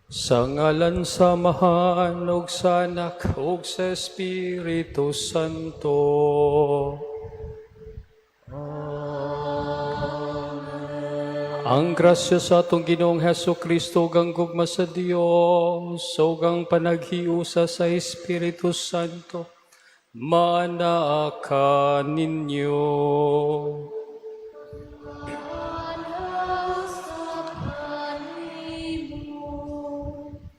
Sa ngalan samahan ug sa Anak ug sa Espiritu Santo. Ang grasya sa atong Ginoong Hesukristo ug ang gugma sa Dios ug ang panaghiusa sa Espiritu Santo manaa ninyo.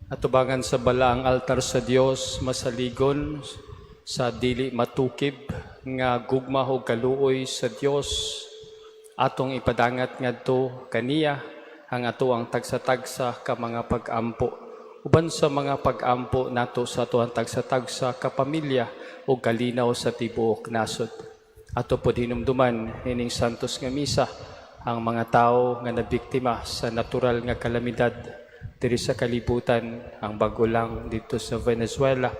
Atubangan sa balaang altar sa Dios masaligon sa dili matukib nga gugma ug kaluoy sa Dios. Atong ipadangat ngadto kaniya ang ato ang tagsa-tagsa ka mga pag-ampo. Uban sa mga pag-ampo nato sa ato ang tagsa-tagsa ka pamilya o kalinaw sa tibuok nasod. Ato pod hinumduman ining santos nga misa ang mga tao nga nabiktima sa natural nga kalamidad diri sa kalibutan, ang bago lang dito sa Venezuela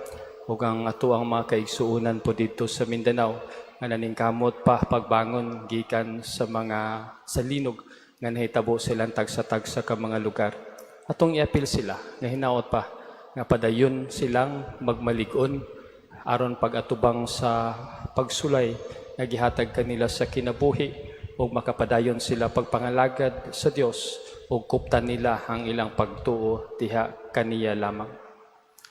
ug ang ato ang mga kaigsuonan po dito sa Mindanao nga naningkamot pa pagbangon gikan sa mga salinog nga nahitabo silang tagsa-tagsa ka mga lugar. Atong iapil sila nga hinaot pa nga padayon silang magmalig-on aron pag-atubang sa pagsulay nga gihatag kanila sa kinabuhi ug makapadayon sila pagpangalagad sa Dios ug kuptan nila ang ilang pagtuo diha kaniya lamang.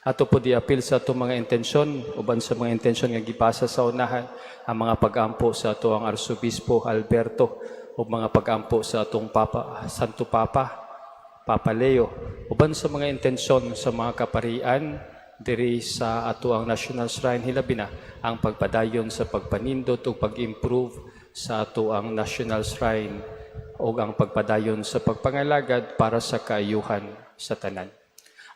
Ato po diapil sa ato mga intensyon, uban sa mga intensyon nga gipasa sa unahan, ang mga pag-ampo sa ato ang Arsobispo Alberto, o mga pag-ampo sa atong Santo Papa Leo, uban sa mga intensyon sa mga kaparian, diri sa ato ang National Shrine Hilabina, ang pagpadayon sa pagpanindot o pag-improve sa ato ang National Shrine o ang pagpadayon sa pagpangalagad para sa kaayuhan sa tanan.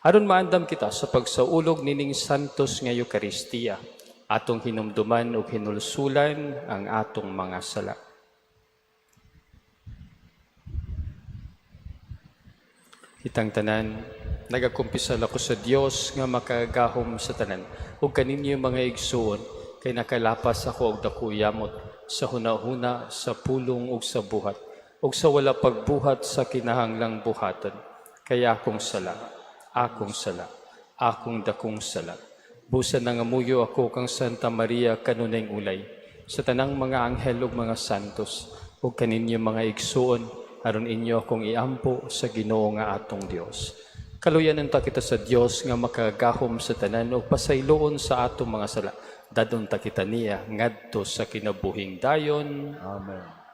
Aron maandam kita sa pagsaulog nining santos nga Eucharistia, atong hinumduman ug hinulsulan ang atong mga sala. Kitang tanan, nagakumpisal ako sa Dios nga makagahom sa tanan, ug kaninyo mga igsuon, kay nakalapas ako og dakuyamot sa hunahuna, sa pulong ug sa buhat, ug sa wala pagbuhat sa kinahanglang buhaton. Kaya akong dakong sala. Busa nangamuyo ako kang Santa Maria kanunay ulay, sa tanang mga anghel ug mga santos, ug kaninyo mga igsuon, aron inyo akong iampo sa Ginoo nga atong Dios. Kaluyanan ta kita sa Dios nga makagahom sa tanan ug pasayloon sa atong mga sala. Dadon ta kita niya ngadto sa kinabuhing dayon. Amen.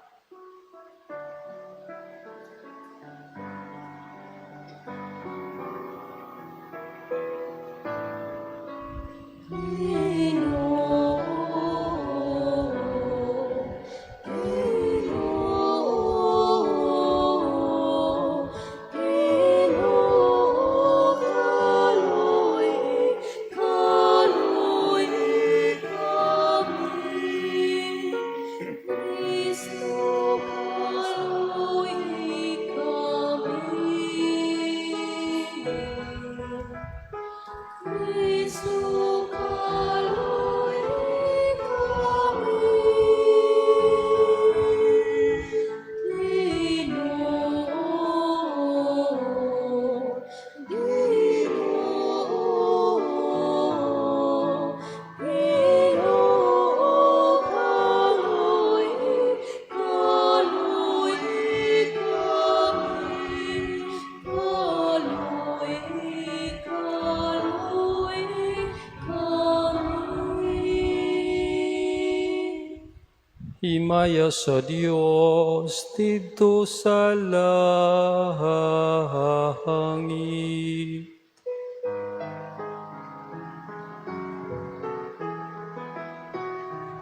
Himaya sa Dios dito sa langit.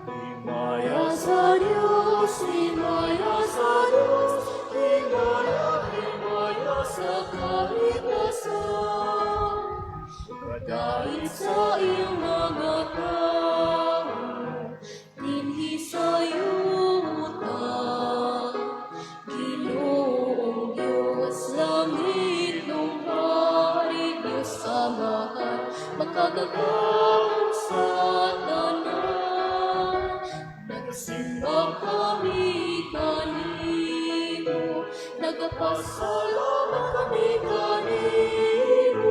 Himaya sa Diyos, himaya sa Diyos, himaya sa kaligtasan. Dahil sa iyong mga tao, dinhi sa yuta, Ginoong Diyos, langit, lumbari, Diyos samahan, makagagawang sa tanan. Nagsimba kami kanimo, nagpasalamat kami kanimo.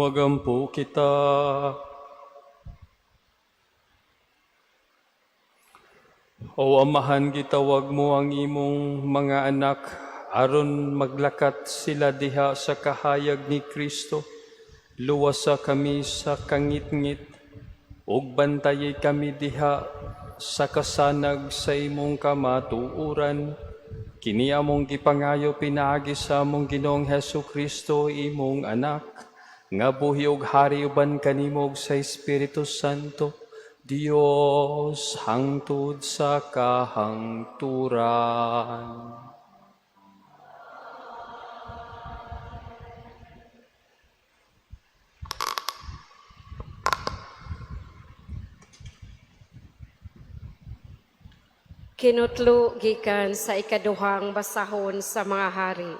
Sumagampo kita. O Amahan, gitawag mo ang imong mga anak aron maglakat sila diha sa kahayag ni Kristo. Luwasa kami sa kangit-ngit ug bantayay kami diha sa kasanag sa imong kamatuoran. Kini among gipangayo pinaagi sa among Ginoong Hesu Kristo, imong anak, nga buhi ug hari uban kanimo ug sa Espiritu Santo, Dios hangtod sa kahangturan. Kinutlo gikan sa ikaduhang basahon sa mga hari.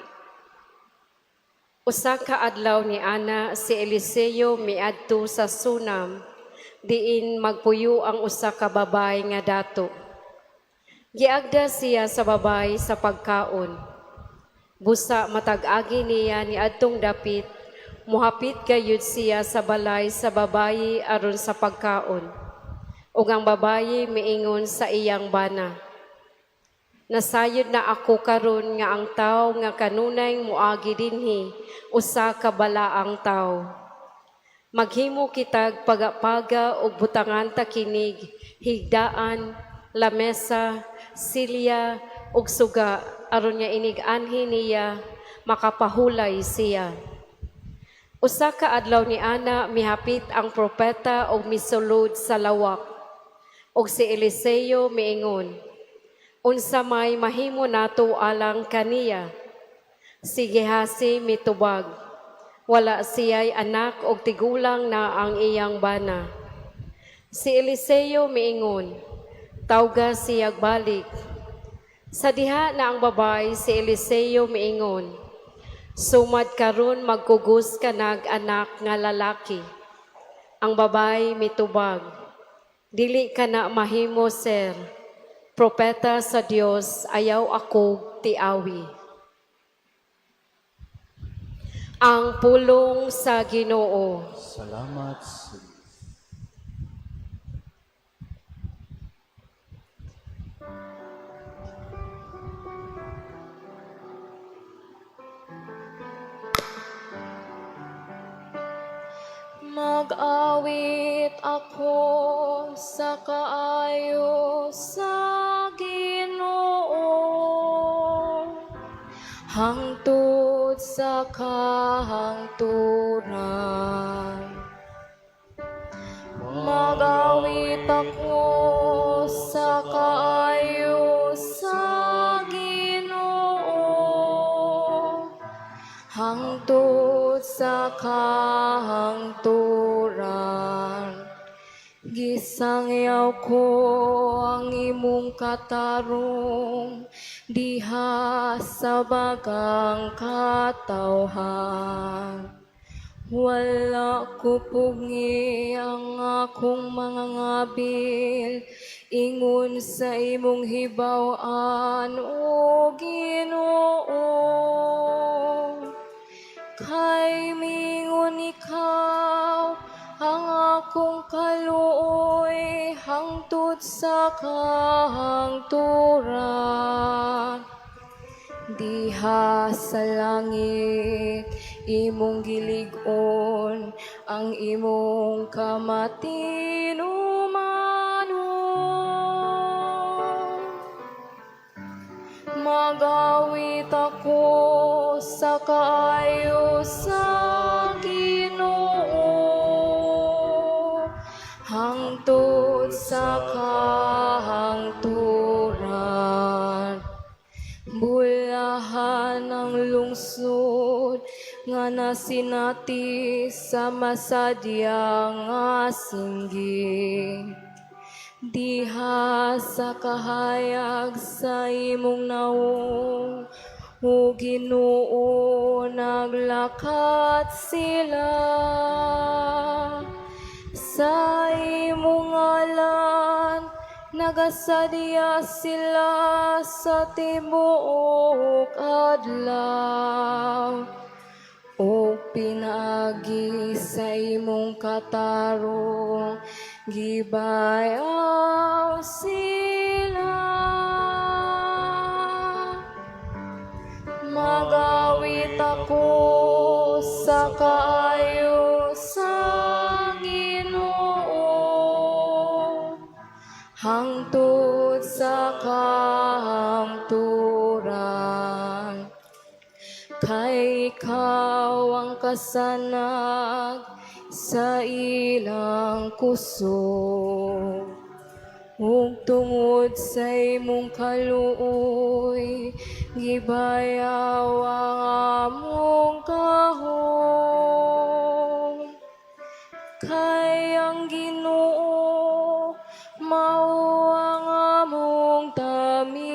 Usa ka adlaw ni ana si Eliseo miadto sa Sunam, diin magpuyo ang usa ka babay nga dato. Giagda siya sa babay sa pagkaon. Busa matag-agi niya ni adtong dapit, muhapit gayud siya sa balay sa babayi aron sa pagkaon. Ug ang babayi miingon sa iyang bana, nasayod na ako karon nga ang tawo nga kanunay muagi dinhi usa ka balaang tawo. Maghimo kitag pagapaga ug butangan ta kinig, higdaan, lamesa, silya ug suga aron nga inig-anhi niya makapahulay siya. Usa ka adlaw ni ana mihapit ang propeta ug misulod sa lawak. Ug si Eliseo miingon, unsa may mahimo nato alang kaniya? Si Gehazi mitubag, wala siya'y anak o tigulang na ang iyang bana. Si Eliseo miingon, tawga siyag balik. Sa diha na ang babay, si Eliseo miingon, sumad karon magkugos ka nag-anak nga lalaki. Ang babay mitubag, dili ka na mahimo, sir. Propeta sa Dios, ayaw ako tiawi. Ang pulong sa Ginoo. Salamat sa Mag-awit ako sa kaayo sa Ginoo, hangtod sa kahangturan. Mag-awit ako sa kaayo sa Ginoo, hangtod sa kahangturan. Gisangyaw ko ang imong katarong diha sa bagang katawhan. Wala ko pugi ang akong mga ngabil, ingon sa imong hibaw-an, O Ginoo. Kay mingon ikaw ang akong kaluoy hangtod sa kahangturan. Diha sa langit imong gilig-on ang imong kamatinumanon. Mag-awit ako sa kaayo sa Ginoo, hangtod sa kahangturan. Bulahan ang lungsod nga nasinati sa masadyang asingging. Diha sa kahayag sa imong naong, O Ginoo, naglakat sila. Sa imong ngalan, nagasadya sila sa tibuok adlaw. O pinagi sa imong katarong, gibayaw sila. Magawit ako sa kaayo sa Ginoo, hangtod sa kahangturan. Kay ikaw ang kasanag sa ilang kusog, ug tungod sa imong kaluoy, gibayaw ang among kahong. Kay ang Ginoo mao ang among tamin,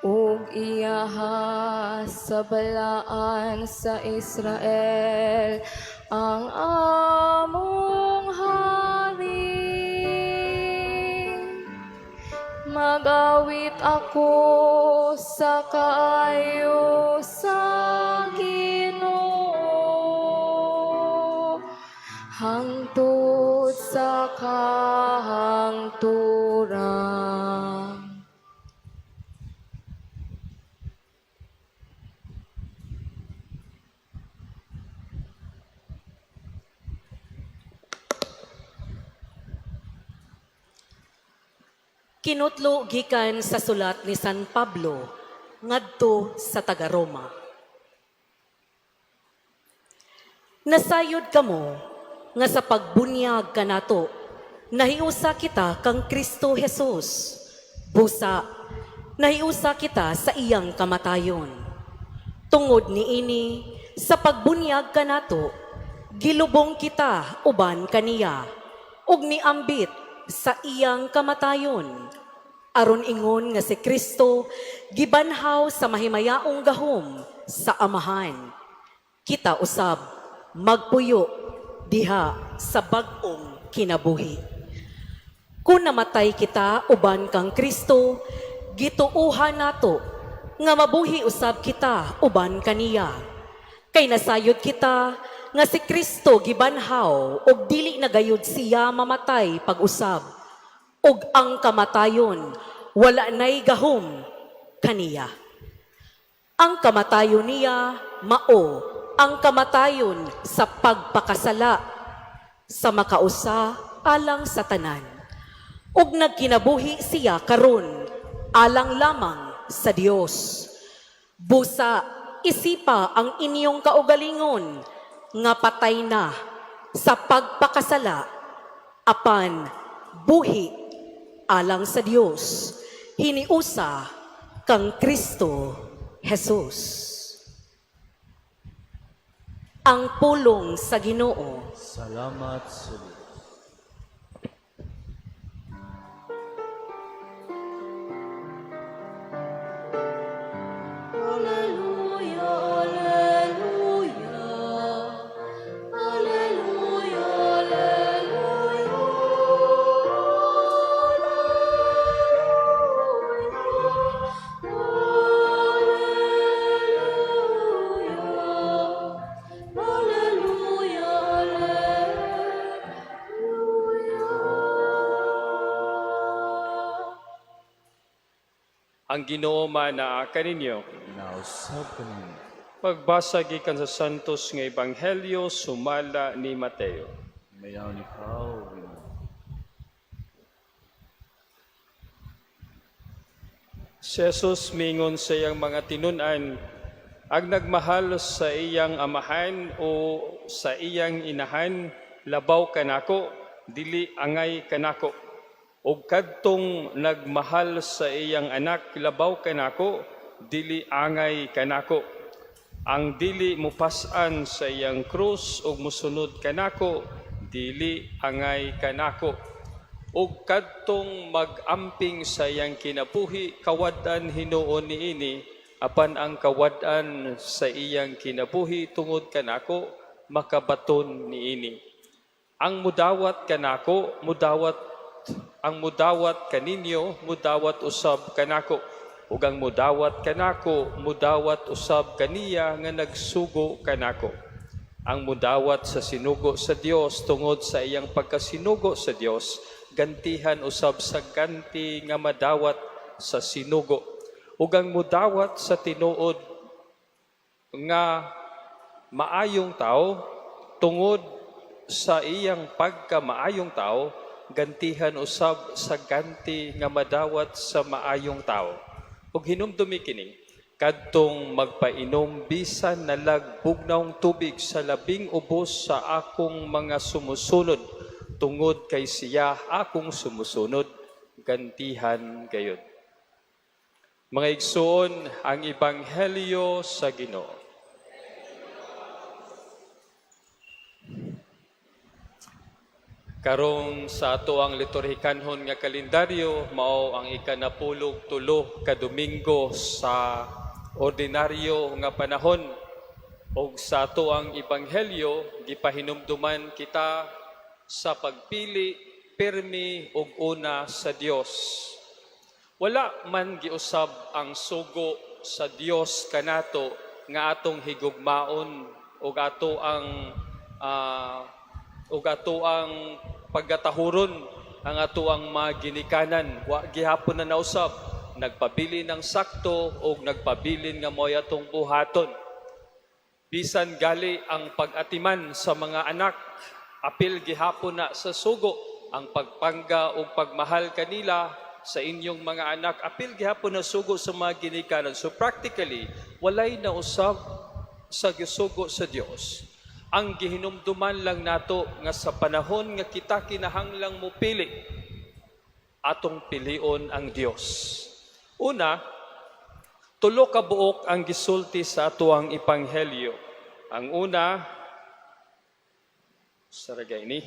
ug iyaha sa balaan sa Israel ang among hari. Magawit ako sa kaayo sa Ginoo, hangtod sa kahangturan. Kinutlo gikan sa sulat ni San Pablo ngadto sa taga Roma. Nasayod kamo nga sa pagbunyag kanato nahiusa kita kang Kristo Jesus. Busa nahiusa kita sa iyang kamatayon. Tungod niini sa pagbunyag kanato gilubong kita uban kaniya ug niambit sa iyang kamatayon. Aron ingon nga si Kristo gibanhaw sa mahimayaong gahom sa amahan. Kita usab magpuyo diha sa bag-ong kinabuhi. Kung namatay kita uban kang Kristo, gituuhan nato nga mabuhi usab kita uban kaniya. Kay nasayod kita nga si Kristo gibanhaw ug dili na gayud siya mamatay pag-usab, ug ang kamatayon wala nay gahom kaniya. Ang kamatayon niya mao ang kamatayon sa pagpakasala sa makausa alang sa tanan, ug nagkinabuhi siya karon alang lamang sa Dios. Busa isipa ang inyong kaugalingon nga patay na sa pagpakasala apan buhi alang sa Dios hiniusa kang Kristo Jesus. Ang pulong sa Ginoo. Salamat sa Diyos. Alleluia, alleluia, alleluia, alleluia, Ang Ginoo manaa kaninyo. Nausap ka ninyo. Pagbasa gikan sa Santos nga Ebanghelyo sumala ni Mateo. Mayaw ni Pao. Si Jesus mingon sa iyang mga tinunan, ag nagmahal sa iyang amahan o sa iyang inahan, labaw kanako, dili angay kanako. O kadtong nagmahal sa iyang anak, labaw kanako, dili angay kanako. Ang dili mupasan sa iyang krus o musunod kanako, dili angay kanako. O kadtong mag-amping sa iyang kinabuhi, kawadan hinuon niini, apan ang kawadan sa iyang kinabuhi tungod kanako, makabaton niini. Ang mudawat kanako, ang mudawat kaninyo, mudawat usab kanako. ug ang mudawat kanako mudawat usab kaniya nga nagsugo kanako. Ang mudawat sa sinugo sa Dios tungod sa iyang pagkasinugo sa Dios, gantihan usab sa ganti nga madawat sa sinugo. Ug ang mudawat sa tinuod nga maayong tao tungod sa iyang pagkamaayong tao, gantihan usab sa ganti nga madawat sa maayong tao. Ug hinumdumi kini kadtong magpainom bisan nalagbugnaw tubig sa labing ubos sa akong mga sumusunod tungod kay siya akong sumusunod, gantihan gayud. Mga igsoon, ang ebanghelyo sa Ginoo. Karong sa ato ang liturhikanhon nga kalendaryo, mao ang ikanapulog tulo ka Domingo sa ordinaryo nga panahon. Og sa ato ang ebanghelyo, gipahinumduman kita sa pagpili pirmi ug una sa Dios. Wala man giusab ang sugo sa Dios kanato nga atong higugmaon ug ato ang pagkatahuron ang ato ang mga ginikanan. Wa gihapon na nausab, nagpabili ng sakto o nagpabilin nga mo'y atong buhaton. Bisan gali ang pag-atiman sa mga anak, apil gihapon na sa sugo, ang pagpangga o pagmahal kanila sa inyong mga anak, apil gihapon na sugo sa mga ginikanan. So practically, walay na usab sa gisugo sa Dios. Ang gihinumduman lang nato nga sa panahon nga kita kinahanglang mupili, atong pilion ang Dios. Una, tulo ka buok ang gisulti sa ato ang ebanghelyo. Ang una, saragay ni,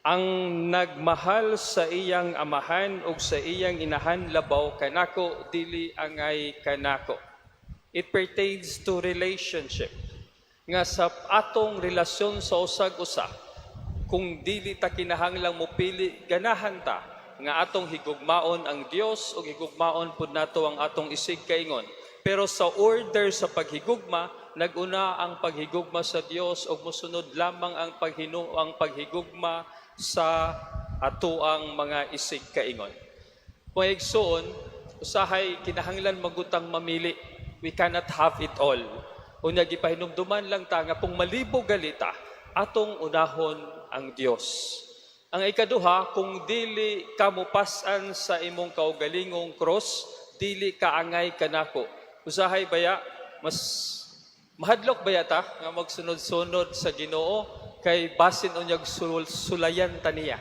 ang nagmahal sa iyang amahan ug sa iyang inahan labaw kanako dili angay kanako. It pertains to relationship. Nga sa atong relasyon sa usag-usa, kung dili ta kinahanglang mopili, ganahan ta nga atong higugmaon ang Dios o higugmaon pud nato ang atong isig kaingon. Pero sa order sa paghigugma, naguna ang paghigugma sa Dios o mosunod lamang ang paghigugma sa ato ang mga isig kaingon. Kung igsoon, usahay kinahanglan magutang mamili. We cannot have it all. Unya gipahinumduman lang ta nga kung malibo galita, atong unahon ang Dios. Ang ikaduha, kung dili ka mopas-an sa imong kaugalingong cross, dili ka angay kanako. Usahay baya, mas mahadlok baya ta nga magsunod-sunod sa Ginoo kay basin unyag sulayan ta niya.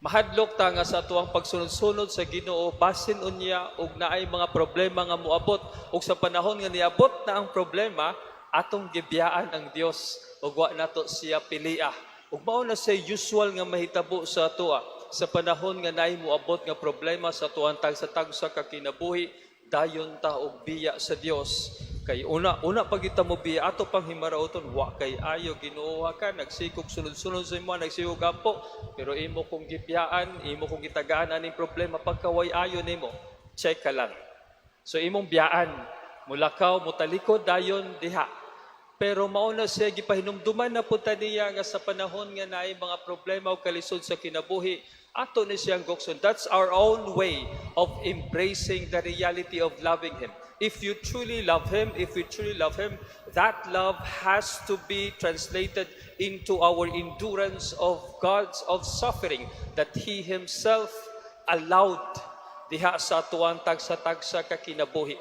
Mahadlok ta nga sa atuang pagsunod-sunod sa Ginoo basin unya og naay mga problema nga moabot ug sa panahon nga niabot na ang problema atong gibiyaan ang Dios ug wa nato siya pilia. Ug mao na say usual nga mahitabo sa atoa sa panahon nga naay moabot nga problema sa atuang tagsa-tagsa ka kinabuhi, dayon ta og biya sa Dios. Kay una pag kita mo biya ato pang himaraoton, wa kay ayo Ginoo ka nagsikog sunod-sunod sa imo, nagsikog gapo, pero imo kung gibiyaan, imo kung gitagaan aning problema pagkaway ayo nimo, check ka lang. So imong biyaan, mulakaw, mutalikod dayon diha. Pero mauna siya gipahinumduman na punta niya nga sa panahon nga naay mga problema o kalisod sa kinabuhi, ato ni siyang gokson. That's our own way of embracing the reality of loving Him. If you truly love Him, that love has to be translated into our endurance of suffering that He Himself allowed diha sa atuang tagsa-tagsa ka kinabuhi.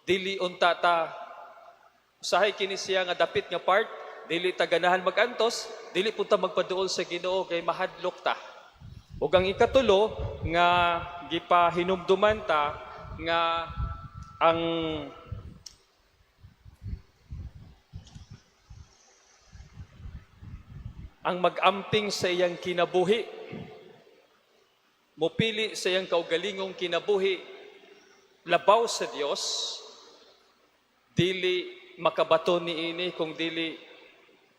Dili unta ta usahay kini siya nga dapit nga part, dili ta ganahan magantos, dili pud ta magpaduol sa Ginoo kay mahadlok ta. Ug ang ikatulo nga gipahinumduman ta nga ang mag-amping sa iyang kinabuhi, mupili sa iyang kaugalingong kinabuhi, labaw sa Dios, dili makabato niini kung dili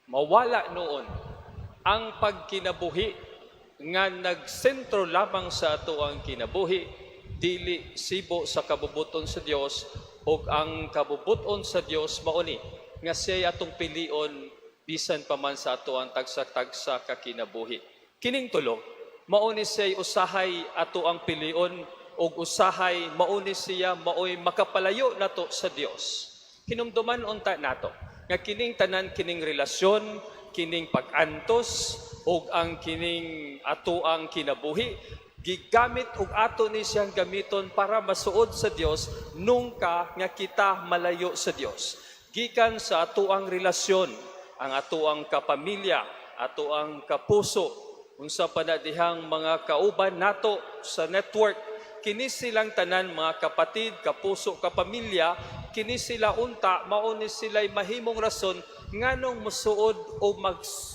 mawala noon ang pagkinabuhi nga nagsentro lamang sa ato ang kinabuhi, dili sibo sa kabubuton sa Dios, ug ang kabubuton sa Dios mao ni nga siya atong pilion bisan pa man sa ato ang tagsa-tagsa ka kinabuhi. Kining tulo mao ni siya usahay ato ang pilion, ug usahay mao ni siya maoy makapalayo nato sa Dios. Hinumduman unta nato nga kining tanan, kining relasyon, kining pag-antos ug ang kining ato ang kinabuhi gigamit ug ato ni siyang gamiton para masuod sa Dios nungka nga kita malayo sa Dios. Gikan sa ato ang relasyon, ang ato ang kapamilya, ato ang kapuso, unsa pa na dihang mga kauban nato sa network, kini silang tanan mga kapatid, kapuso, kapamilya, kini sila unta mao ni sila'y mahimong rason nganong musuod o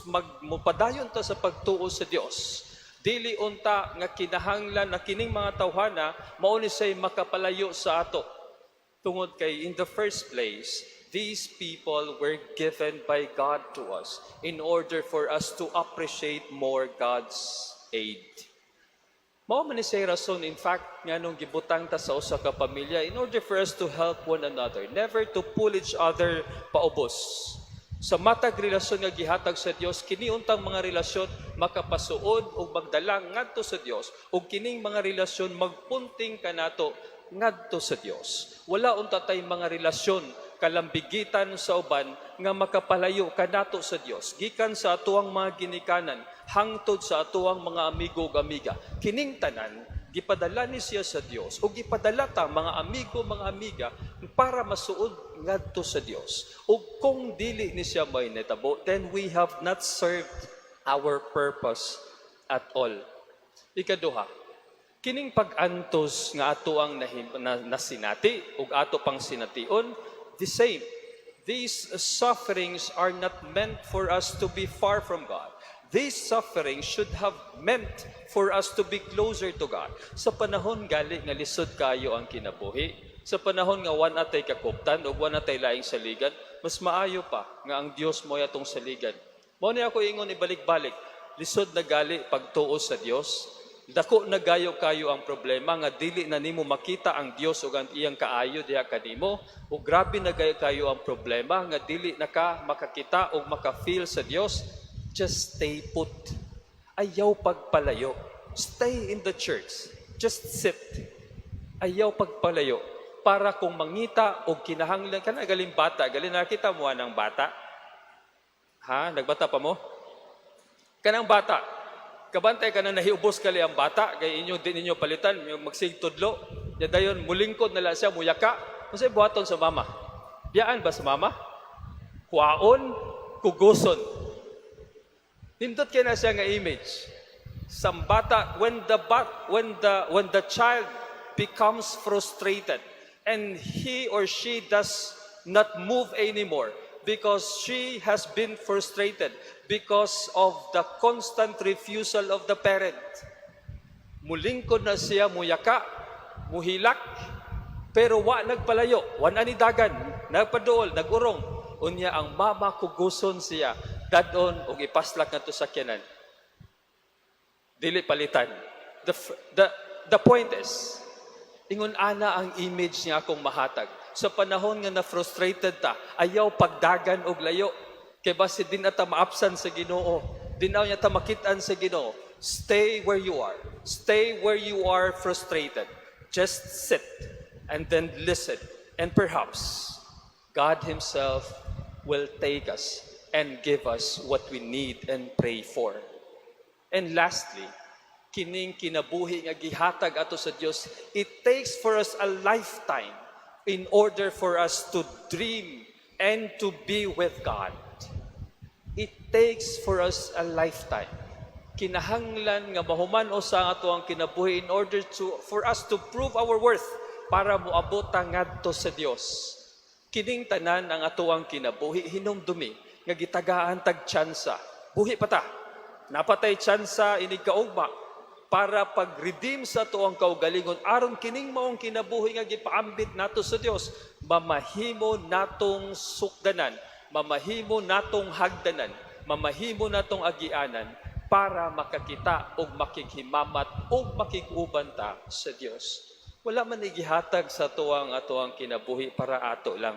magmupadayon ta sa pagtuo sa Dios. Dili unta nga kinahanglan na kining mga tawhana mao ni say makapalayo sa ato. Tungod kay in the first place, these people were given by God to us in order for us to appreciate more God's aid. Mao man ni say rason, in fact, nga nung gibutang ta sa usa ka pamilya in order for us to help one another, never to pull each other paubos. Sa matag relasyon nga gihatag sa Dios, kini untang mga relasyon makapasuod ug magdala ngadto sa Dios, ug kining mga relasyon magpunting kanato ngadto sa Dios. Wala unta tay mga relasyon kalambigitan sa uban nga makapalayo kanato sa Dios. Gikan sa atuang mga ginikanan hangtod sa atuang mga amigo ug amiga. Kining tanan gipadala ni siya sa Dios ug gipadala ta mga amigo, mga amiga para masuod ngadto sa Dios. Ug kung dili ni siya may natabo, then we have not served our purpose at all. Ikaduha, kining pag-antos nga ato ang nasinati ug ato pang sination, the same. These sufferings are not meant for us to be far from God. These sufferings should have meant for us to be closer to God. Sa panahon gali nga lisod kayo ang kinabuhi, sa panahon nga wan atay kakuptan ug wan atay laing saligan, mas maayo pa nga ang Dios mo atong saligan. Mao ni ako ingon ibalik-balik, lisod na gali pagtuo sa Dios. Dako na gayo kayo ang problema nga dili na nimo makita ang Dios ug ang iyang kaayo diha kanimo, ug grabe na gayo kayo ang problema nga dili na ka makakita ug maka-feel sa Dios. Just stay put. Ayaw pagpalayo. Stay in the church. Just sit. Ayaw pagpalayo. Para kung mangita o kinahanglan ka na galing bata, galing nakita mo ng bata. Ha? Nagbata pa mo? Kanang bata. Kabantay ka na nahiubos kali ang bata, kay inyo din ninyo palitan, magsigtudlo. Dayon mulingkod na lang siya, muyaka. Kasi buhaton sa mama. Biyaan ba sa mama? Kuwaon, kuguson. Nindot kaya na siya nga image. Sa bata, when the child becomes frustrated and he or she does not move anymore because she has been frustrated because of the constant refusal of the parent. Mulingkod na siya, muyaka, muhilak, pero wa nagpalayo, wa na ni dagan, nagpaduol, nagurong. Unya ang mama kuguson siya, dadon og ipaslak ngadto sa sakyanan. Dili palitan. The point is, ingon ana ang image niya akong mahatag. Sa panahon nga na-frustrated ta, ayaw pagdagan og layo. Kay basi din ata maapsan sa Ginoo. Dinaw niya ta makitaan sa Ginoo. Stay where you are. Stay where you are frustrated. Just sit and then listen. And perhaps God Himself will take us and give us what we need and pray for. And lastly, kining kinabuhi nga gihatag ato sa Dios, it takes for us a lifetime in order for us to dream and to be with God. It takes for us a lifetime. Kinahanglan nga mahuman usa ang ato ang kinabuhi in order for us to prove our worth para moabot ngadto sa Dios. Kining tanan ang ato ang kinabuhi hinumdumi nga gitagaan tag tsansa. Buhi pa ta. Napatay tsansa inig kaugma para pag-redeem sa ato ang kaugalingon aron kining maong kinabuhi nga gipaambit nato sa Dios, mamahimo natong sukdanan, mamahimo natong hagdanan, mamahimo natong agianan para makakita og makighimamat og makiguban ta sa Dios. Wala man igihatag sa tuwang ato ang kinabuhi para ato lang.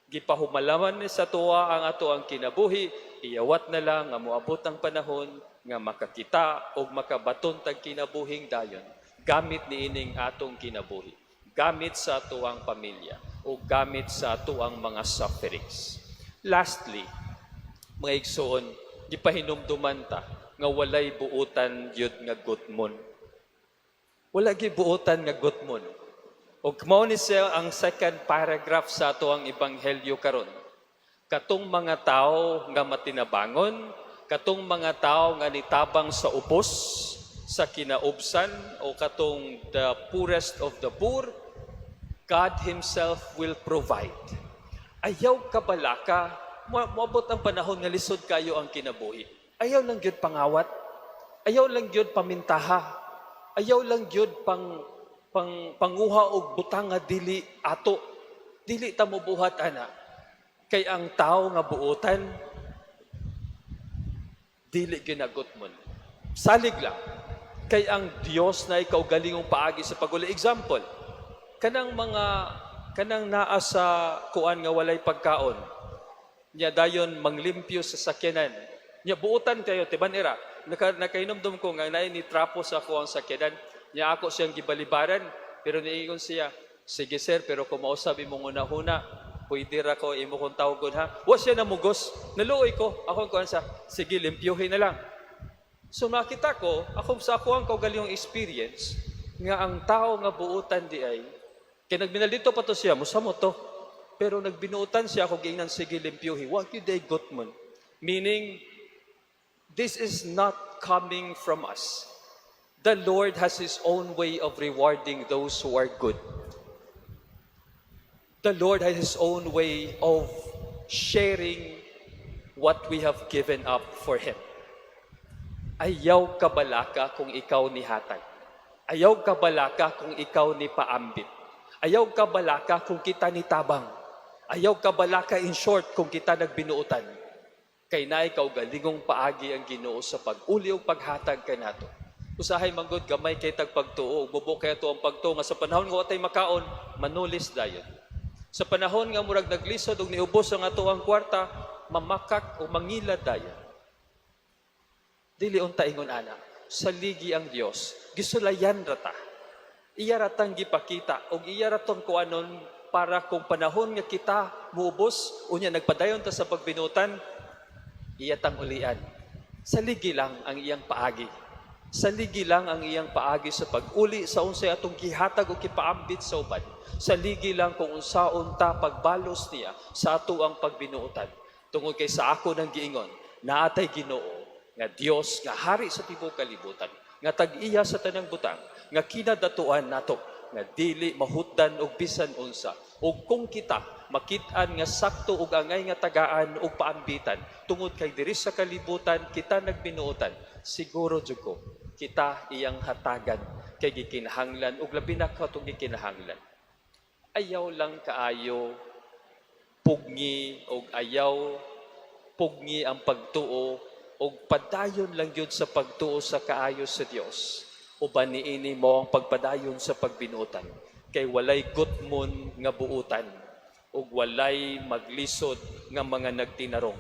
Gipahumalaman ni sa tuwa ang ato ang kinabuhi, iyawat na lang nga moabot ang panahon nga makakita o makabaton tag kinabuhing dayon gamit ni ining atong kinabuhi, gamit sa tuwang pamilya o gamit sa tuwang mga sufferings. Lastly, mga igsoon, gipahinumduman ta nga walay buutan yun nga gutmon. Wala gibuutan nga gutmon. O mao ni siya ang second paragraph sa ato ang ebanghelyo karon. Katong mga tao nga matinabangon, katong mga tao nga nitabang sa upos, sa kinaubsan, o katong the poorest of the poor, God Himself will provide. Ayaw kabalaka, moabot ang panahon nga lisod kayo ang kinabuhi. Ayaw lang gyud pangawat, ayaw lang gyud pamintaha, ayaw lang gyud panguha og butang nga dili ato, dili ta mo buhat ana. Kay ang tao nga buotan, dili ginagutmon. Salig lang. Kay ang Dios na ikaw galingong paagi sa paguli. Example, kanang naa sa kuan nga walay pagkaon. Nya dayon manglimpyo sa sakyanan. Nya buutan kayo tiban ira. Nakainomdom ko nga naay ni trapo sa kuang sakyanan. Nya ako siyang gibalibaran pero niingon siya, sige sir, pero kung mausab imong una-huna, pwede ra ko imo kong tawgon ha. Wa siya namugos. Naluoy ko. Ako kuan sa, sige limpyohin na lang. So nakita ko, sa ako ang kaugalingong experience, nga ang tao nga buutan di ay, kaya nagbinalito pa to siya, musa mo to. Pero nagbinuutan siya, ako giingnan, sige limpyohi. Wag you day gutmon. Meaning, this is not coming from us. The Lord has His own way of rewarding those who are good. The Lord has His own way of sharing what we have given up for Him. Ayaw kabalaka kung ikaw ni hatag. Ayaw kabalaka kung ikaw ni paambit. Ayaw kabalaka kung kita ni tabang. Ayaw kabalaka in short kung kita nagbinuutan. Kay na ikaw galingong paagi ang Ginoo sa pag-uli o paghatag kanato. Usahay manggod gamay kay tag pagtuo, bubo kay ato ang pagtuo nga sa panahon nga watay makaon, manulis dayon. Sa panahon nga murag naglisod og niubos ang ato ang kwarta, mamakak o mangilad dayon. Dili unta ingon ana, saligi ang Dios, gisulayan rata. Iya ratang gipakita og iya raton kuanon para kung panahon nga kita muubos unya nagpadayon ta sa pagbinutan, iya tang ulian. Saligi lang ang iyang paagi. Saligi lang ang iyang paagi sa pag-uli sa unsay atong gihatag o kipaambit sa uban. Saligi lang kung unsaon ta pagbalos niya sa ato ang pagbinuutan. Tungod kay sa ako nang giingon, naatay Ginoo nga Dios nga hari sa tibuok kalibutan, nga tag-iya sa tanang butang, nga kinadatuan nato, nga dili mahutdan og bisan unsa. Ug kung kita makit-an nga sakto ug angay nga tagaan ug paambitan tungod kay diri sa kalibutan kita nagbinuotan, siguro jud ko kita iyang hatagan kay gikinahanglan ug labi na katong gikinahanglan. Ayaw lang kaayo pugni ug ayaw pugni ang pagtuo o padayon lang yun sa pagtuo sa kaayo sa Dios. O ba niini mo ang pagpadayon sa pagbinutan? Kay walay gutmon nga buutan o walay maglisod nga mga nagtinarong.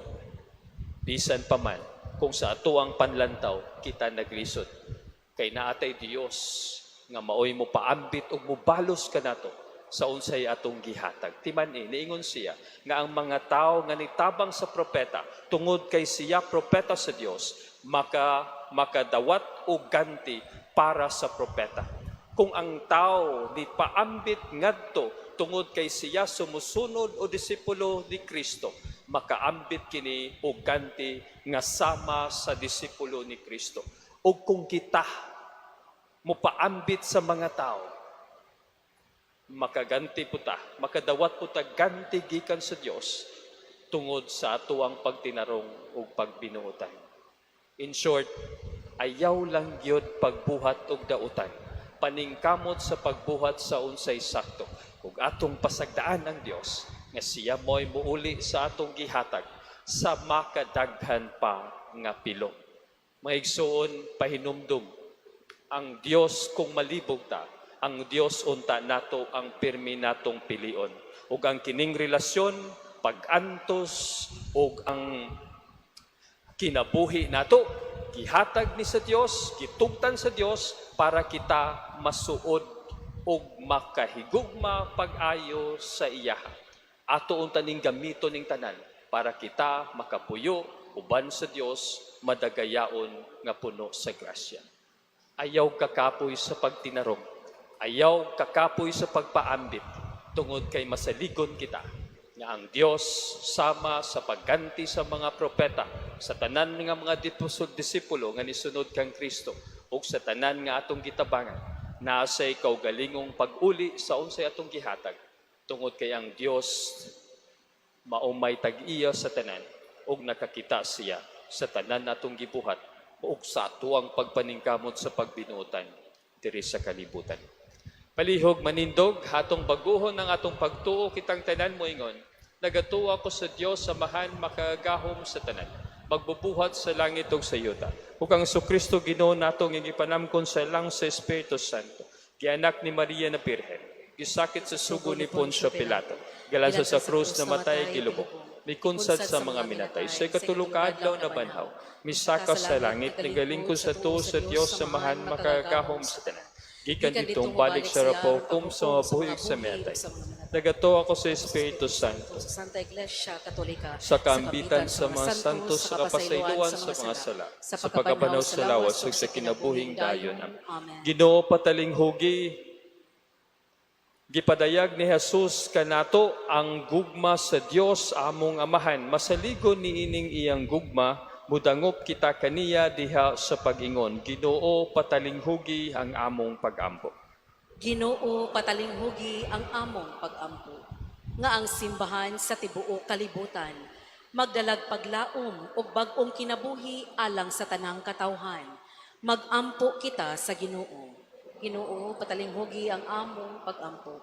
Bisan pa man, kung sa ato ang panlantaw, kita naglisod. Kay naatay Dios nga maoy mo paambit o mubalos ka nato sa unsay atong gihatag. Timan niingon siya nga ang mga tao nga nitabang sa propeta tungod kay siya propeta sa Dios makadawat og ganti para sa propeta. Kung ang tao ni paambit ngadto tungod kay siya sumusunod o disipulo ni Kristo, makaambit kini og ganti nga sama sa disipulo ni Kristo. O kung kita mo paambit sa mga tao, makaganti puta, makadawat puta ganti gikan sa Dios tungod sa ato ang pagtinarong o pagbinuotan. In short, ayaw lang gyud pagbuhat og dautan, paningkamot sa pagbuhat sa unsay sakto, ug atong pasagdaan ang Dios nga siya mo'y muuli sa atong gihatag sa makadaghan pa nga pilo. Mga igsoon, pahinumdum, ang Dios kung malibog ta, ang Dios unta nato ang pirmi natong pilion. Ug ang kining relasyon, pag-antos ug ang kinabuhi nato gihatag ni sa Dios, gitugtan sa Dios para kita masuod ug makahigugma pag-ayo sa iya. Ato unta ning gamiton ning tanan para kita makapuyo uban sa Dios, madagayaon nga puno sa grasya. Ayaw kakapoy sa pagtinarong, ayaw kakapoy sa pagpaambit, tungod kay masaligon kita nga ang Dios sama sa pagganti sa mga propeta, sa tanan nga mga disipulo nga nisunod kang Kristo, ug sa tanan nga atong gitabangan, naa sa ikaw galingong pag-uli sa unsay atong gihatag, tungod kay ang Dios maumay tag-iya sa tanan, ug nakakita siya sa tanan atong gibuhat, ug sa atuang pagpaningkamot sa pagbinuotan diri sa kalibutan. Palihog manindog, hatong baguhon ng atong pagtuo kitang tanan mo ingon, nagatuwa ko sa Dios samahan makagahom sa tanan, magbubuhat sa langit ug sa yuta. Ug ang Kristo Ginoo natong gipanamkon sa lang sa Espiritu Santo, gianak ni Maria na Birhen, gisakit sa sugo ni Poncio Pilato, galansa sa krus na matay gilubok, mikunsad sa mga minatay, sa ikatulong kaadlaw na banhaw, misaka sa langit, nagalingkod sa tuo sa Dios samahan makagahom sa tanan. Gikan ditong balik sa rapokum sa mabuhig sa metay. Nagato ako sa Espiritu Santo, Sa Santa Iglesia Katolika, sa kaambitan sa mga santos, sa kapasayloan sa mga sala, sa pagkabanaw sa lawas, ug sa kinabuhing dayon. Amen. Ginoo pataling hugi, gipadayag ni Jesus kanato ang gugma sa Dios among Amahan. Masaligon ni ining iyang gugma, mudangop kita kaniya diha sa pag-ingon, Ginoo patalinghugi ang among pag-ampo. Ginoo patalinghugi ang among pag-ampo, nga ang simbahan sa tibuok kalibutan, magdalag paglaom ug bag-ong kinabuhi alang sa tanang katawhan. Mag-ampo kita sa Ginoo. Ginoo patalinghugi ang among pag-ampo,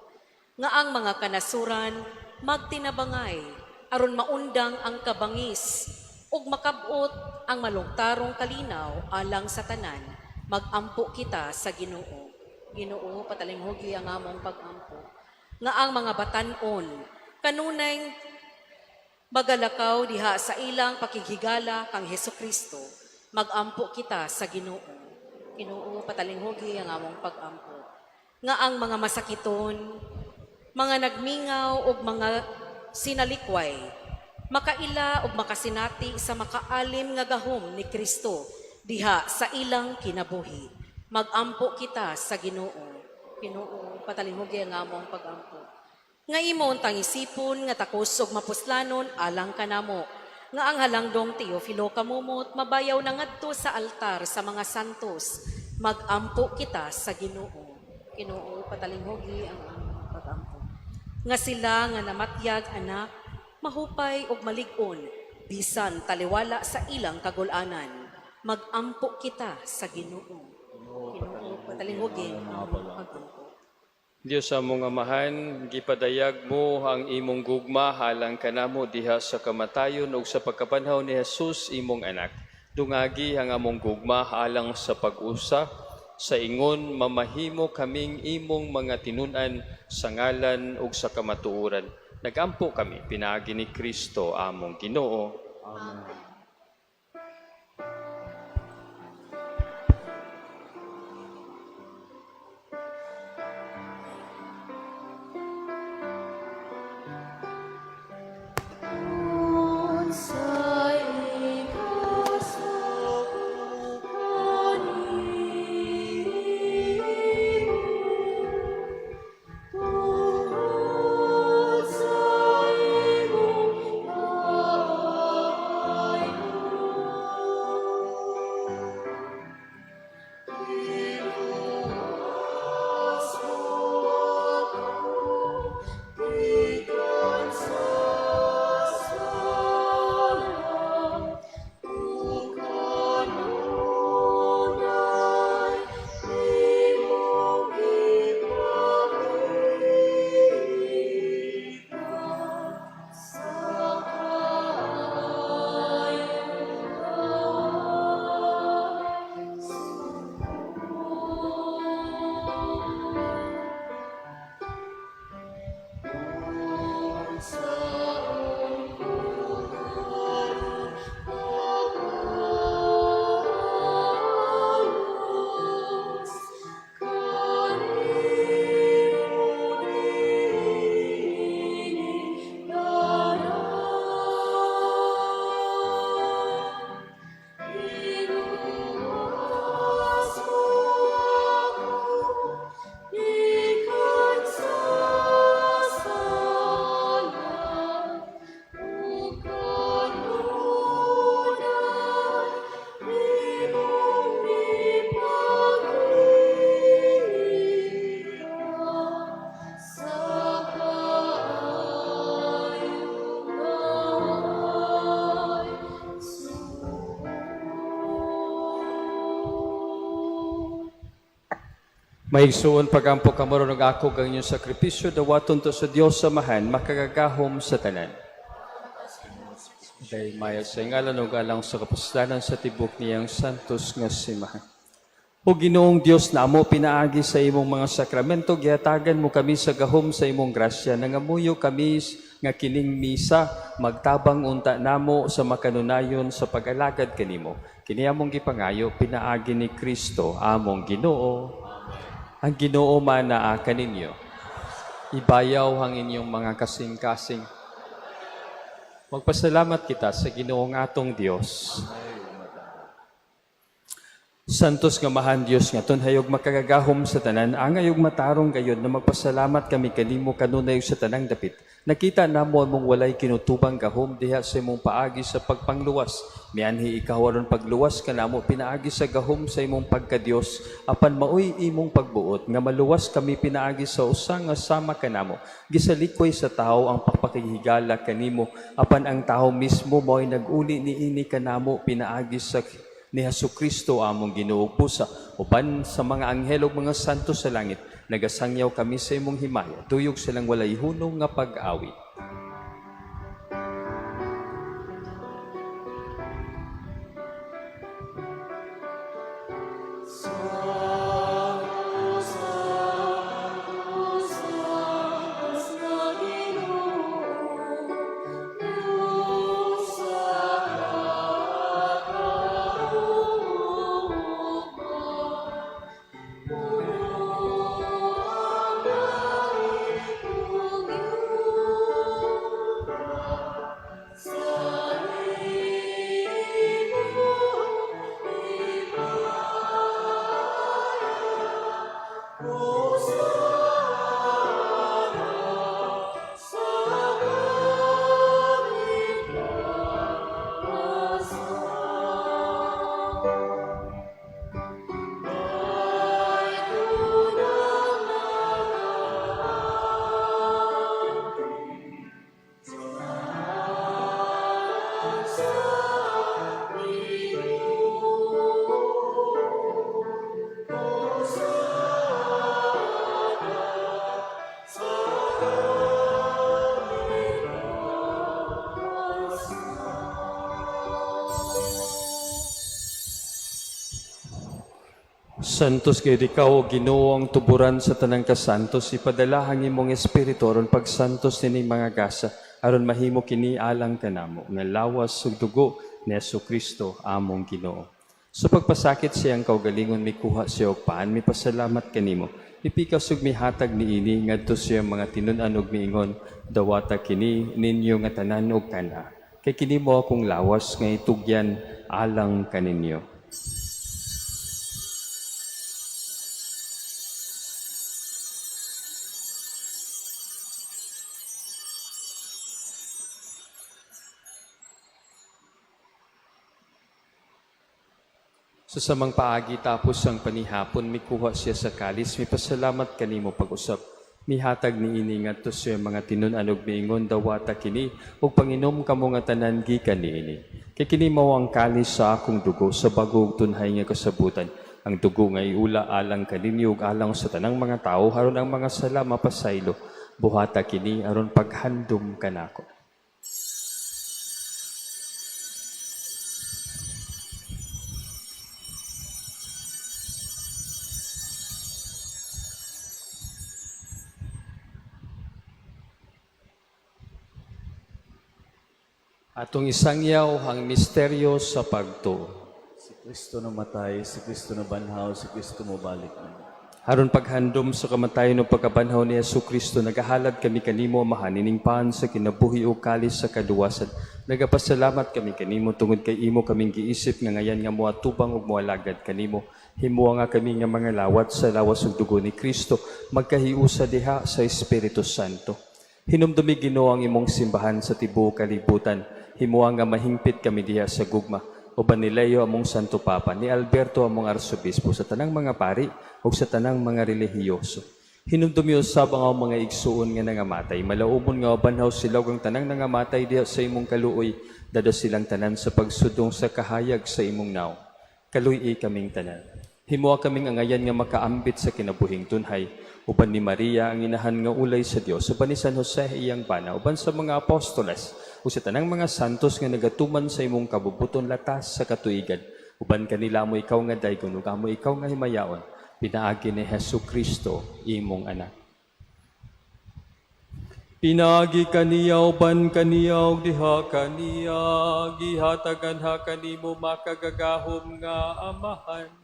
nga ang mga kanasuran magtinabangay aron maundang ang kabangis ug makabot ang malungtarong kalinaw alang sa tanan. Mag-ampo kita sa Ginoo. Ginoo patalinghugi ang among pag-ampo, nga ang mga batan-on kanunay magalakaw diha sa ilang pakighigala kang Hesukristo. Mag-ampo kita sa Ginoo. Ginoo patalinghugi ang among pag-ampo, nga ang mga masakiton, mga nagmingaw ug mga sinalikway makaila ug makasinati sa makaalim nga gahom ni Kristo diha sa ilang kinabuhi. Mag-ampo kita sa Ginoo. Ginoo patalinghugi ang among pag-ampo, nga imong tangisipon nga takos ug mapuslanon alang kanamo, nga ang halangdong Teofilo kamumot mabayaw na ngadto sa altar sa mga santos. Mag-ampo kita sa Ginoo. Ginoo patalinghugi ang among pag-ampo, nga sila nga namatyag anak mahupay ug malig-on bisan taliwala sa ilang kagul-anan. Mag-ampo kita sa Ginoo. Ginoo patalinghugi ang among pag-ampo. Dios among Amahan, gipadayag mo ang imong gugma halang kanamo diha sa kamatayon ug sa pagkabanhaw ni Jesus imong anak. Dungagi ang among gugma halang sa pag-usa sa ingon mamahimo kaming imong mga tinun-an sa ngalan ug sa kamatuoran. Nagampo kami pinaagi ni Kristo among Ginoo. Amen. Sa ikasakanimu, Maigsuon pagampo kamuro ng ako ang inyong sakripisyo, dawaton to sa Dios samahan, makagagahom sa tanan. Dahil maya sa ngalan o galang sa kapuslanan sa tibok niyang santos nga simahan. O Ginoong Dios na amo pinaagi sa imong mga sakramento, gihatagan mo kami sa gahom sa imong grasya, nangamuyo kami nga kining misa, magtabang unta namo sa makanunayon sa pag-alagad kanimo. Kini among gipangayo, pinaagi ni Kristo, among Ginoo. Ang Ginoo manaa kaninyo. Ibayaw ang inyong mga kasing-kasing. Magpasalamat kita sa Ginoong atong Dios. Santos nga mahan Dios nga hayog makagagahom sa tanan, angayog matarong gayon na magpasalamat kami kanimo kanunay sa tanang dapit. Nakita namo among walay kinutubang gahom diha sa imong paagi sa pagpangluwas. Mianhi ikaw aron pagluwas kanamo pinaagi sa gahom sa imong pagka-Dios, apan maoy imong pagbuot nga maluwas kami pinaagi sa usa nga sama kanamo. Gisalikoy sa tao ang pagpakihigala kanimo, apan ang tao mismo mo'y nag-uli niini kanamo pinaagi sa ni Jesucristo among Ginoo pusa, uban sa mga anghel ug mga santo sa langit, nagasangyaw kami sa imong himaya, tuyog silang walay hunong nga pag-awi. Santos gayud ikaw, Ginoo ang tuburan sa tanang kasantos, ipadala ang imong espiritu aron pagsantos nining mga gasa, aron mahimo kini alang kanamo nga lawas ug dugo ni Jesucristo among Ginoo. Sa pagpasakit siyang kaugalingon mikuha siya og paan, mipasalamat kanimo. Ipikas ug mihatag niini ngadto siya mga tinun-an ug miingon, dawata kini ninyo nga tanan ug kana. Kay kini mo akong lawas nga itugyan alang kaninyo. Sa samang paagi tapos ang panihapon, mikuha siya sa kalis, mipasalamat kanimo pag-usap. Mihatag ni ini ngadto siya mga tinun-anog miingon, dawata kini ug panginom kamo nga tanan gikan niini. Kay kini mao ang kalis sa akong dugo sa bagong tunhay nga kasabutan. Ang dugo nga iula alang kaninyo ug alang sa tanang mga tao aron ang mga sala mapasaylo. Buhata kini aron paghandom kanako. Atong isangyaw ang misteryo sa pagtuo. Si Kristo namatay, si Kristo nabanhaw, si Kristo mobalik na. Aron paghandom sa kamatayon o pagkabanhaw ni Jesucristo, nagahalad kami kanimo amahan ining paan sa kinabuhi o kalis sa kaduwasan. Nagapasalamat kami kanimo tungod kay imo kaming giisip nga ngayan nga moatubang ug moalagad kanimo. Himuwa nga kami nga mga lawat sa lawas ug dugo ni Kristo, magkahiusa diha sa Espiritu Santo. Hinumdumi Ginoo ang imong simbahan sa tibuok kalibutan. Himuwa nga mahingpit kami diha sa gugma. Uban ni Leo among Santo Papa, ni Alberto among Arsobispo, sa tanang mga pari o sa tanang mga relihiyoso. Hinumdumi usab ang mga igsuon nga nangamatay. Malaumon nga banhaw sila ang tanang nangamatay diha sa imong kaluoy. Dado silang tanan sa pagsudong sa kahayag sa imong naw. Kaluy kaming tanan. Himoa kaming angayan nga makaambit sa kinabuhing tunhay. Uban ni Maria ang inahan nga ulay sa Dios, uban ni San Jose iyang bana, uban sa mga apostoles, o sa tanang mga santos nga nagatuman sa imong kabubuton latas sa katuigan. Uban kanila mo ikaw nga daygon, ug amo ikaw nga himayaon. Pinaagi ni Hesu Kristo imong anak. Pinagi kaniya uban kaniya ug diha kaniya gihatagan ha kanimo makagagahom nga amahan.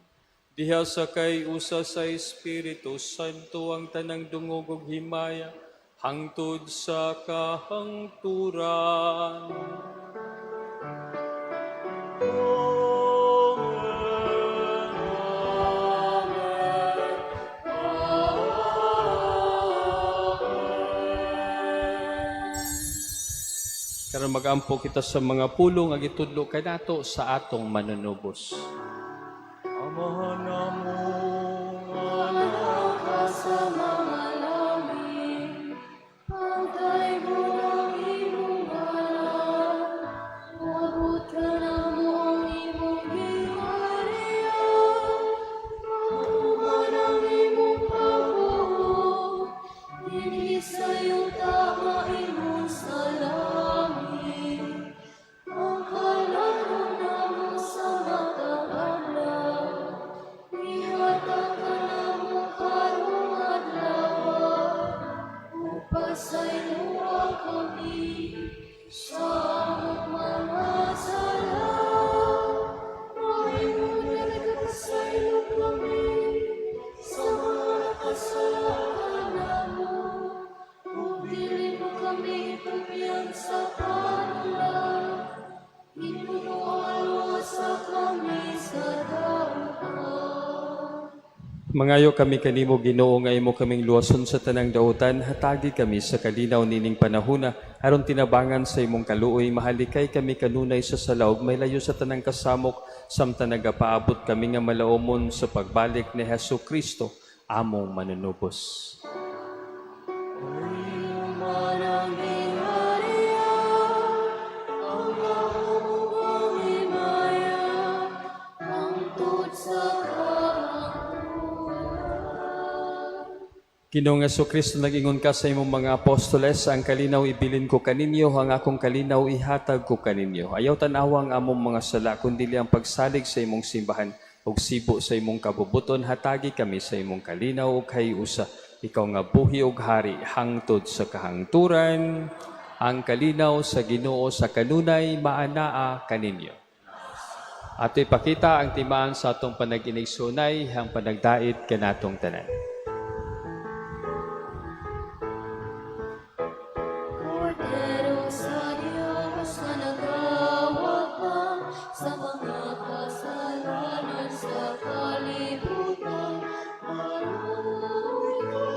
Diha sa kay usa sa Espiritu Santo ang tanang dungog ug himaya hangtod sa kahangturan. Karon mag-ampo kita sa mga pulong nga gitudlo kanato sa atong manunubos. Amahan namo Sa mga langit, pagkay mo ang imong ngalan, maabot ka na mo ang imong gingharian, matuman ang imong pagbuo, dinhi sa iyong tama imong salangit, ang kalanon namo sa matang adlaw, ihatag ka namo karong adlaw, upasayloa kami sa among mga sala, mahimunan kasaylo kami sa mga kasalanan namo, ug dili mo kami tugyan sa kanila, inunualo-asa kami sa dautan. Mangayo kami kanimo Ginoo nga imo kaming luwason sa tanang dautan, hatagi kami sa kalinaw nining panahuna, aron tinabangan sa imong kaluoy, mahalikay kami kanunay sa salaog, may layo sa tanang kasamok, samtang nagapaabot kami nga malaumon sa pagbalik ni Hesu Kristo, among manunubos. Man ang gingharian, ang kahumugang himaya, hangtod sa kahangturan. Ginoong Kristo, nag-ingon ka sa imong mga apostoles, ang kalinaw ibilin ko kaninyo, ang akong kalinaw ihatag ko kaninyo. Ayaw tanawa ang among mga sala, kundi ang pagsalig sa imong simbahan, ug sibo sa imong kabubuton, hatagi kami sa imong kalinaw ug hayusa. Ikaw nga buhi ug hari, hangtod sa kahangturan, ang kalinaw sa Ginoo sa kanunay maanaa kaninyo. Ato ipakita ang timaan sa atong panag-inigsunay, ang panagdait kanatong tanan. Cordero sa Diyos na nagawad na sa mga kasalanan sa kalibutan, maluoy ka,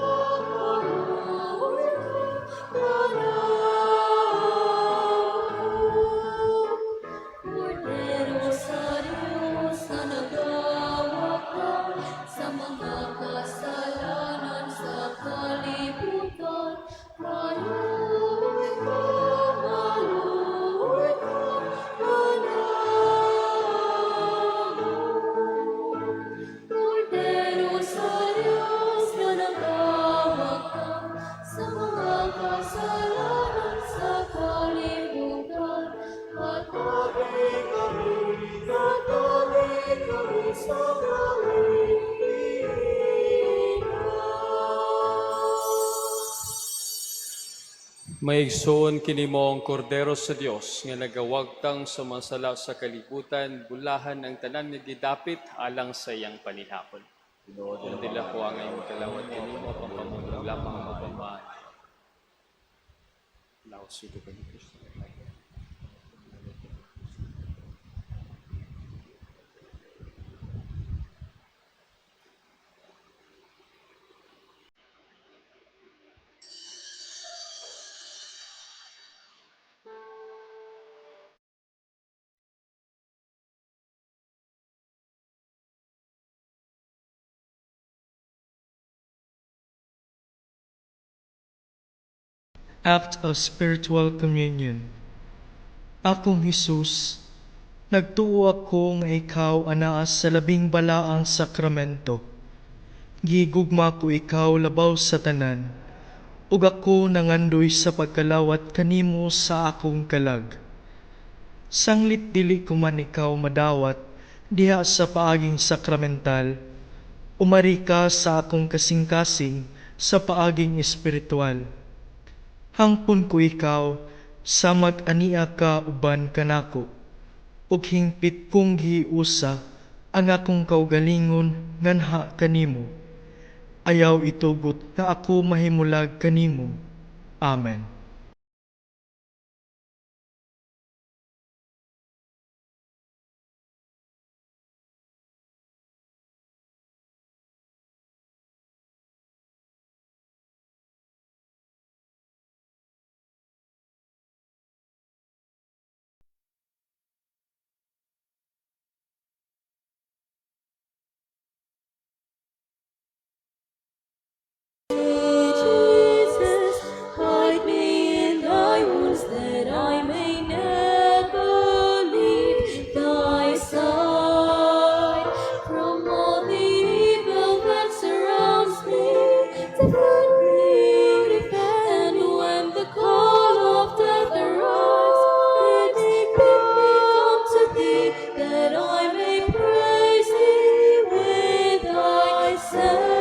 Cordero sa Diyos na nagawad na sa mga kasalanan sa kalibutan, maluoy ka, Cordero sa Diyos na nagawad ka sa mga kasalanan sa kalibutan, hatagi kami sa Maigsoon kini mo ang kordero sa Dios nga nagawagtang sa mga sala sa kalibutan, bulahan ang tanan nga gidapit alang sa iyang paninapon. Dila ko ang iyong kalawat kanimo pampamunog lamang ang mapamahal. Laos ito ka ni Kristo. Act of Spiritual Communion. Akong Jesus, Nagtuo ako nga ikaw anaas sa labing balaang sakramento. Gigugma ko ikaw labaw sa tanan, ug ako nangandoy sa pagkalawat kanimo sa akong kalag. Sanglit dili ko man ikaw madawat diha sa paaging sakramental, umari ka sa akong kasing-kasing sa paaging espiritual. Hangpon ko ikaw sa mag-ania ka uban kanako, ug hingpit kong giusa ang akong kaugalingon nganha kanimo. Ayaw itugot nga ako mahimulag kanimo. Amen. Jesus, hide me in thy wounds that I may never leave thy side. From all the evil that surrounds me, defend me, and when the call of death arrives, bid me come to thee, that I may praise thee with thy saints.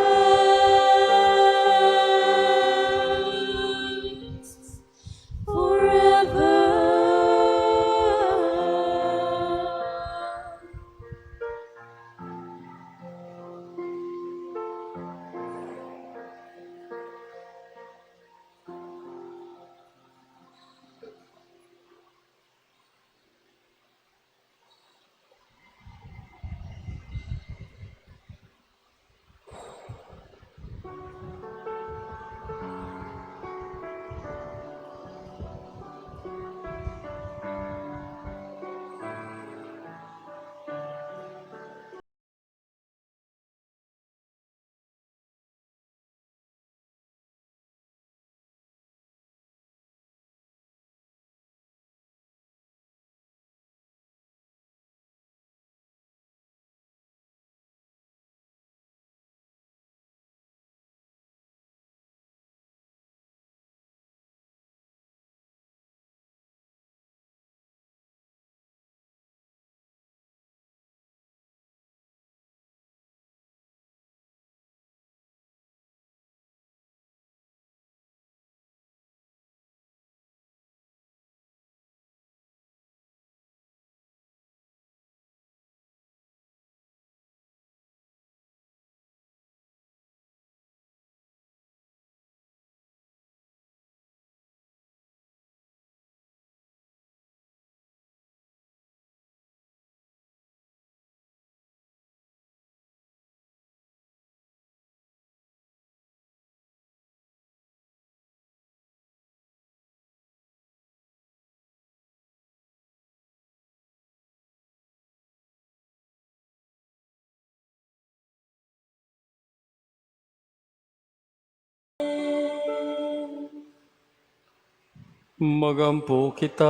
Magampo kita.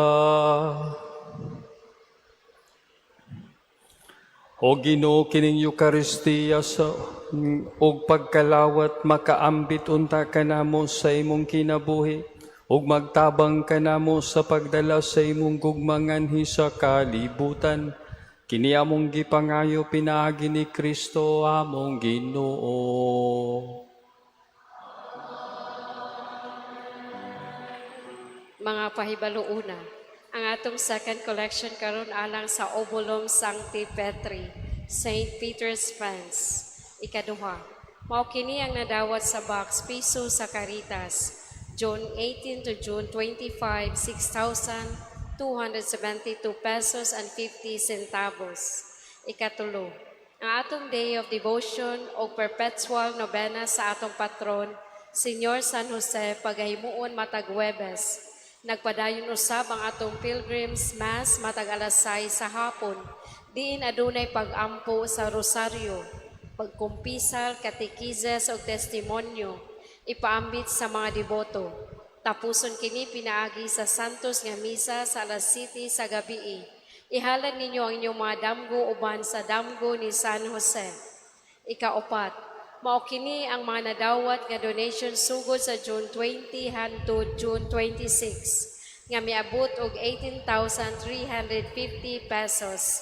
O Ginoo kining Eukaristiya sa og pagkalawat makaambit unta kanamo sa imong kinabuhi ug magtabang kanamo sa pagdala sa imong gugmanganhi sa kalibutan. Kini among gipangayo pinaagi ni Kristo among Ginoo. Mga pahibaluuna, ang atong second collection karon alang sa Obulum Sancti Petri, St. Peter's France. Ikaduha, mao kini ang nadawat sa box piso sa Caritas, June 18 to June 25, 6,272 pesos and 50 centavos. Ikatulo, ang atong Day of Devotion o Perpetual Novena sa atong patron, Senyor San Jose, pagahimuon matag Huwebes. Nagpadayon usab ang atong Pilgrims Mass matag alas 6 sa hapon. Diin adunay pag-ampo sa rosaryo, pagkumpisal, katekizes o testimonyo, ipaambit sa mga deboto. Tapuson kini pinaagi sa Santos nga misa sa alas 7 sa gabi. Ihalad ninyo ang inyong mga damgo uban sa damgo ni San Jose. Ikaapat, mao kini ang mga nadawat nga donation sugod sa June 20 hangtod June 26 nga miabot og 18,350 pesos.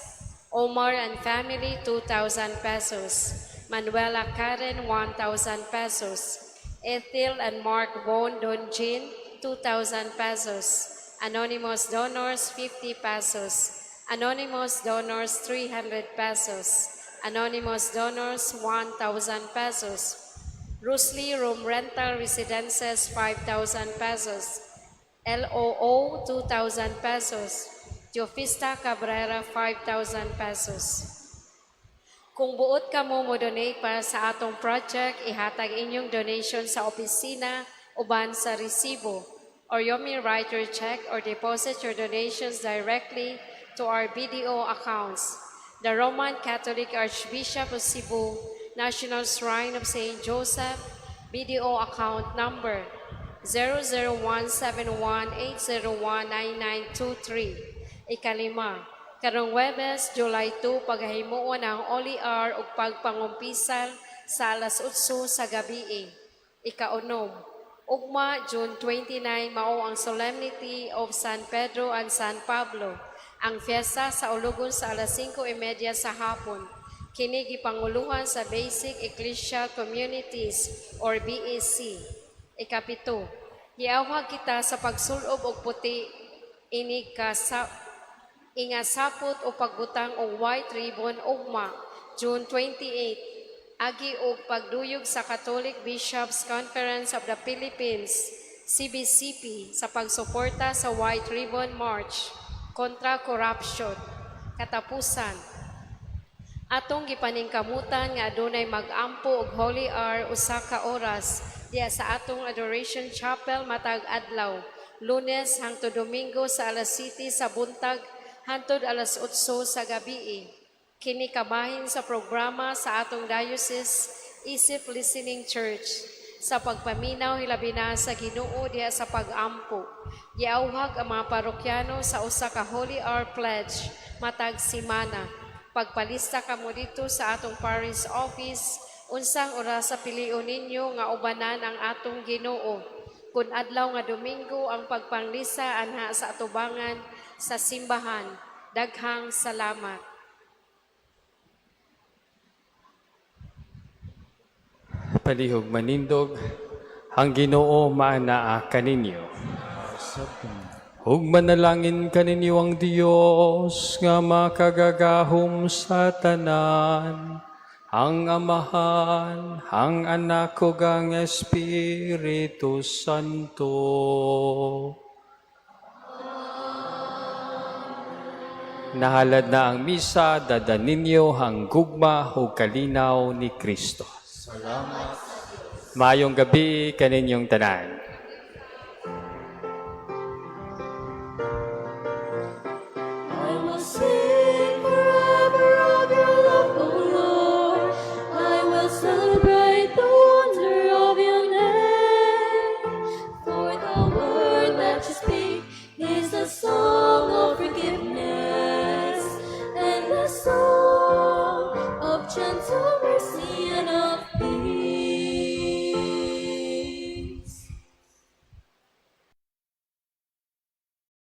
Omar and family 2,000 pesos. Manuela Karen 1,000 pesos. Ethel and Mark Von Donjin 2,000 pesos. Anonymous donors 50 pesos. Anonymous donors 300 pesos. Anonymous donors 1,000 pesos. Rusli Room Rental Residences 5,000 pesos. LOO 2,000 pesos. Teofista Cabrera 5,000 pesos. Kung buot ka mo donate para sa atong project, ihatag inyong donation sa opisina uban sa resibo, or you may write your check or deposit your donations directly to our BDO accounts. The Roman Catholic Archbishop of Cebu, National Shrine of St. Joseph, BDO account number 00171801993. Ikalima, karong Webes, July 2, paghahimuon ang Holy Hour ug pagpangumpisal sa alas 8 sa gabi. Ikaunom, ugma June 29 mao ang Solemnity of San Pedro and San Pablo. Ang fiesta sa ulugon sa alas 5:30 sa hapon. Kini gipanguluhan sa Basic Ecclesial Communities or BEC. Ikapito, giawhag kita sa pagsulob og puti ini ingasapot o pagbutang og white ribbon ugma June 28 agi og pagduyog sa Catholic Bishops Conference of the Philippines CBCP sa pagsuporta sa White Ribbon March kontra corruption. Katapusan, atong gipaningkamutan nga adunay mag-ampo og Holy Hour usa ka oras diya sa atong Adoration Chapel matag adlaw, Lunes hangtod Domingo sa alas 7 sa buntag hangtod alas 8 sa gabi. Kini kabahin sa programa sa atong Diocese Isip Listening Church sa pagpaminaw hilabi na sa Ginoo diha sa pag-ampo. Giawhag ang mga parokyano sa usa ka Holy Hour pledge matag simana. Pagpalista kamo dito sa atong parish office unsang oras sa piliun ninyo nga ubanan ang atong Ginoo. Kun adlaw nga Domingo ang pagpanglisa anha sa atubangan sa simbahan. Daghang salamat. Palihog manindog, ang Ginoo maanaa kaninyo. Ug manalangin kaninyo ang Dios nga makagagahom sa tanan, ang Amahan, ang Anak ug ang Espiritu Santo. Nahalad na ang misa, dada ninyo ang gugma ug kalinaw ni Kristo. Mayong gabi kaninyong tanan. I will sing forever of your love, O Lord. I will celebrate the wonder of your name. For the word that you speak is a song of forgiveness and a song of gentle mercy and of